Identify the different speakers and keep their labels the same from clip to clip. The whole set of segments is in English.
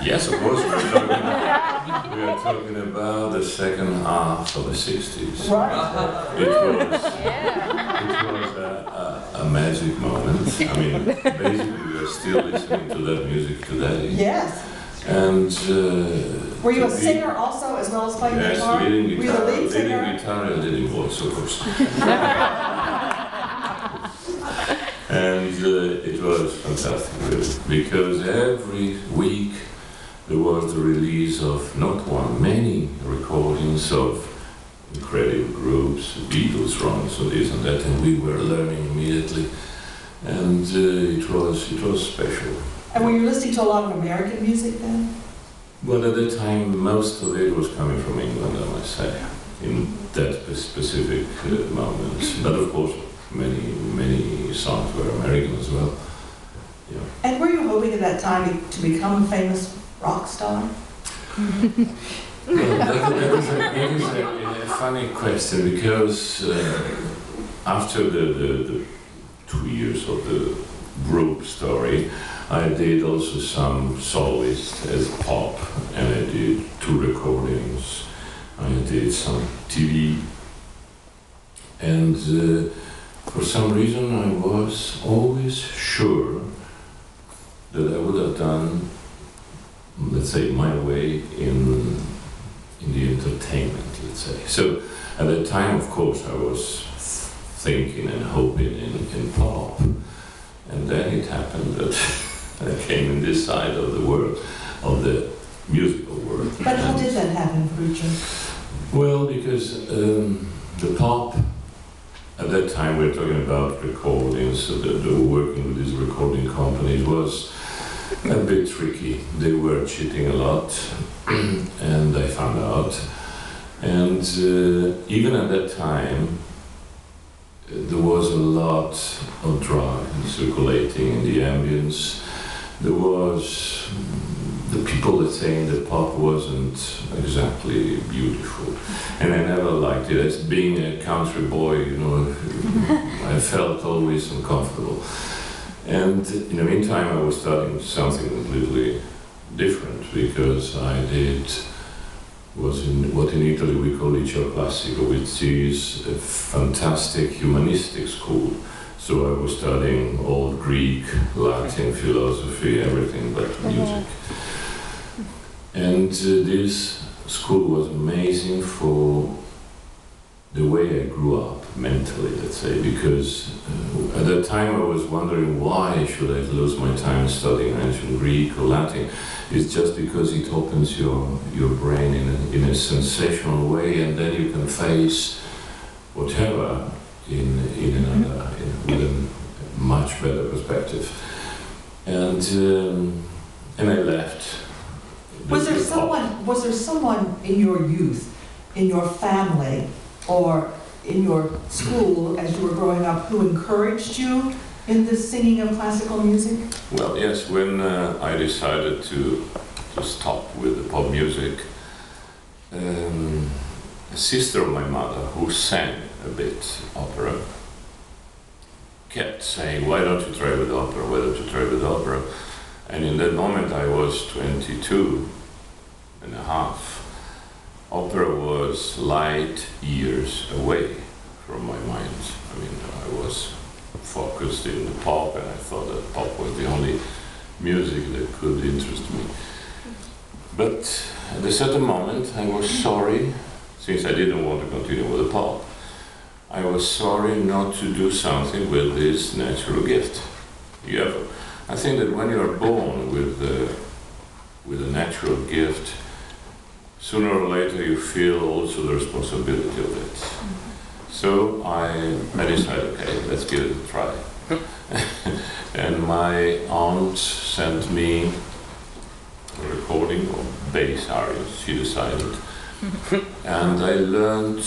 Speaker 1: Yes, of course. We are talking about the second half of the 60s.
Speaker 2: Right.
Speaker 1: It was a magic moment. I mean, basically we are still listening to that music today.
Speaker 2: Yes.
Speaker 1: And
Speaker 2: were you a singer also, as well as playing guitar?
Speaker 1: Yes, leading
Speaker 2: Were you the lead singer?
Speaker 1: leading guitar and leading voice, of course. And it was fantastic, really, because every week there was the release of not one, many recordings of incredible groups, Beatles runs and this and that, and we were learning immediately, and it was special.
Speaker 2: And were you listening to a lot of American music then?
Speaker 1: Well, at the time, most of it was coming from England, I must say, in that specific moment. But of course, many songs were American as well. Yeah.
Speaker 2: And were you hoping at that time to become a famous rock star?
Speaker 1: Well, that is a funny question, because after the 2 years of the group story, I did also some soloist as pop, and I did 2 recordings, I did some TV, and for some reason I was always sure that I would have done, let's say, my way in the entertainment, let's say. So at that time, of course, I was thinking and hoping in pop, and then it happened that I came in this side of the world, of the musical world.
Speaker 2: But how did that happen, Ferruccio?
Speaker 1: Well, because the pop, at that time we're talking about recordings, so the working with these recording companies was a bit tricky. They were cheating a lot, and I found out. And even at that time, there was a lot of drugs circulating in the ambience. There was the people that saying that pop wasn't exactly beautiful, and I never liked it. As being a country boy, you know, I felt always uncomfortable. And in the meantime, I was studying something completely different, because I was in what in Italy we call liceo classico, which is a fantastic humanistic school. So I was studying old Greek, Latin, philosophy, everything but music. And this school was amazing for the way I grew up mentally, let's say, because at that time I was wondering, why should I lose my time studying ancient Greek or Latin? It's just because it opens your brain in a sensational way, and then you can face whatever with a much better perspective. And I left.
Speaker 2: Was there someone in your youth, in your family, or in your school as you were growing up, who encouraged you in the singing of classical music?
Speaker 1: Well, yes, when I decided to stop with the pop music, a sister of my mother, who sang a bit opera, kept saying, why don't you try with opera, why don't you try with opera? And in that moment I was 22 and a half. Opera was light years away from my mind. I mean, I was focused in the pop, and I thought that pop was the only music that could interest me. But at a certain moment I was sorry, since I didn't want to continue with the pop, I was sorry not to do something with this natural gift. I think that when you are born with a natural gift, sooner or later you feel also the responsibility of it. So I decided, okay, let's give it a try. And my aunt sent me a recording of bass arias, she decided. And I learned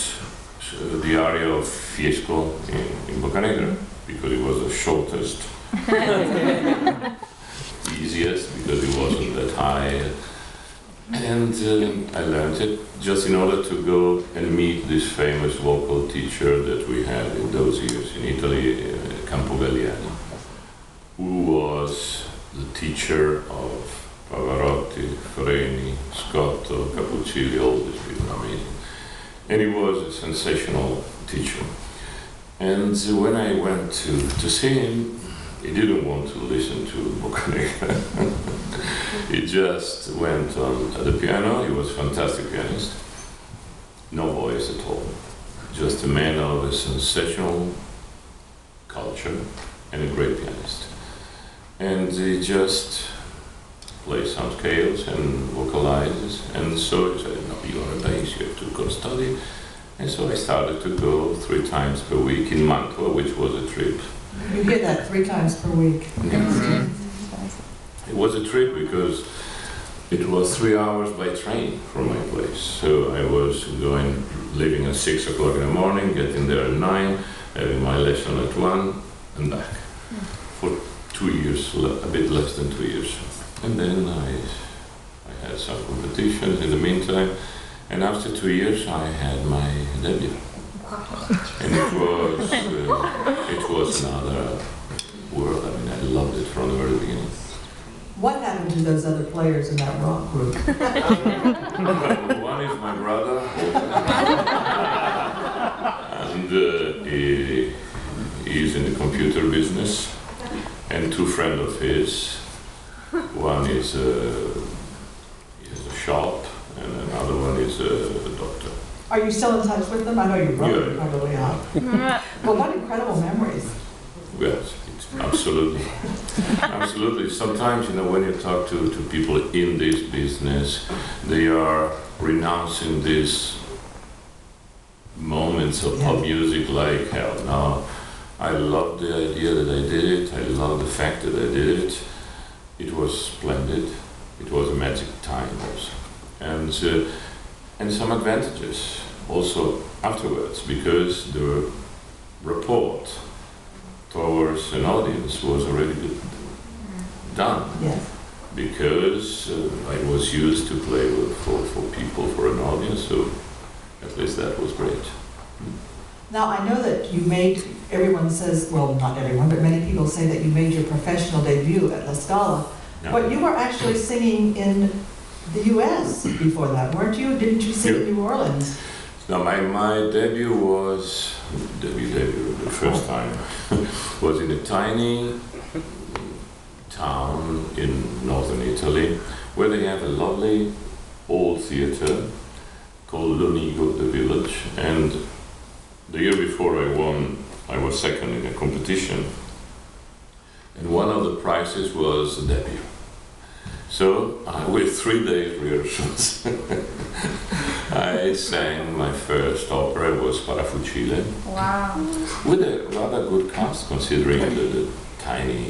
Speaker 1: the aria of Fiesco in Boccanegra, because it was the shortest, easiest, because it wasn't that high. And I learned it just in order to go and meet this famous vocal teacher that we had in those years in Italy, who was the teacher of Pavarotti, Sicily, all these people are amazing. And he was a sensational teacher. And when I went to see him, he didn't want to listen to Boccanegra. He just went on the piano. He was a fantastic pianist. No voice at all. Just a man of a sensational culture and a great pianist. And he just plays some scales and vocalizes. And so he said, no, you're a bass, you have to go study. And so I started to go 3 times per week in Mantua, which was a trip.
Speaker 2: You hear that 3 times per week.
Speaker 1: It was a trip because it was 3 hours by train from my place. So I was leaving at 6 o'clock in the morning, getting there at 9, having my lesson at 1, and back. For 2 years, a bit less than 2 years. And then I had some competitions in the meantime. And after 2 years, I had my debut. And it was another world. I mean, I loved it from the very beginning.
Speaker 2: What happened to those other players in that rock group?
Speaker 1: One is my brother, and he's in the computer business, and 2 friends of his. One is he has a shop, and another one is a doctor.
Speaker 2: Are you still in touch with them? I know your brother probably are. Well, what incredible memories.
Speaker 1: Yes, it's absolutely. Absolutely. Sometimes, when you talk to people in this business, they are renouncing these moments of pop music like hell. Now, I love the idea that I did it. I love the fact that I did it. It was splendid. It was a magic time also. And some advantages also afterwards, because the report towards an audience was already done.
Speaker 2: Yes.
Speaker 1: Because I was used to play for people, for an audience, so at least that was great.
Speaker 2: Now, I know that you made, everyone says, well, not everyone, but many people say that you made your professional debut at La Scala.
Speaker 1: Yeah.
Speaker 2: But you were actually singing in the U.S. before that, weren't you? Didn't you sing in New Orleans?
Speaker 1: No, my debut was, the first time, was in a tiny town in northern Italy, where they have a lovely old theater called Lonigo, the village. And the year before I won, I was second in a competition. And one of the prizes was a debut. So, with 3 days rehearsals, I sang my first opera. It was Parafucile.
Speaker 3: Wow.
Speaker 1: With a rather good cast, considering the tiny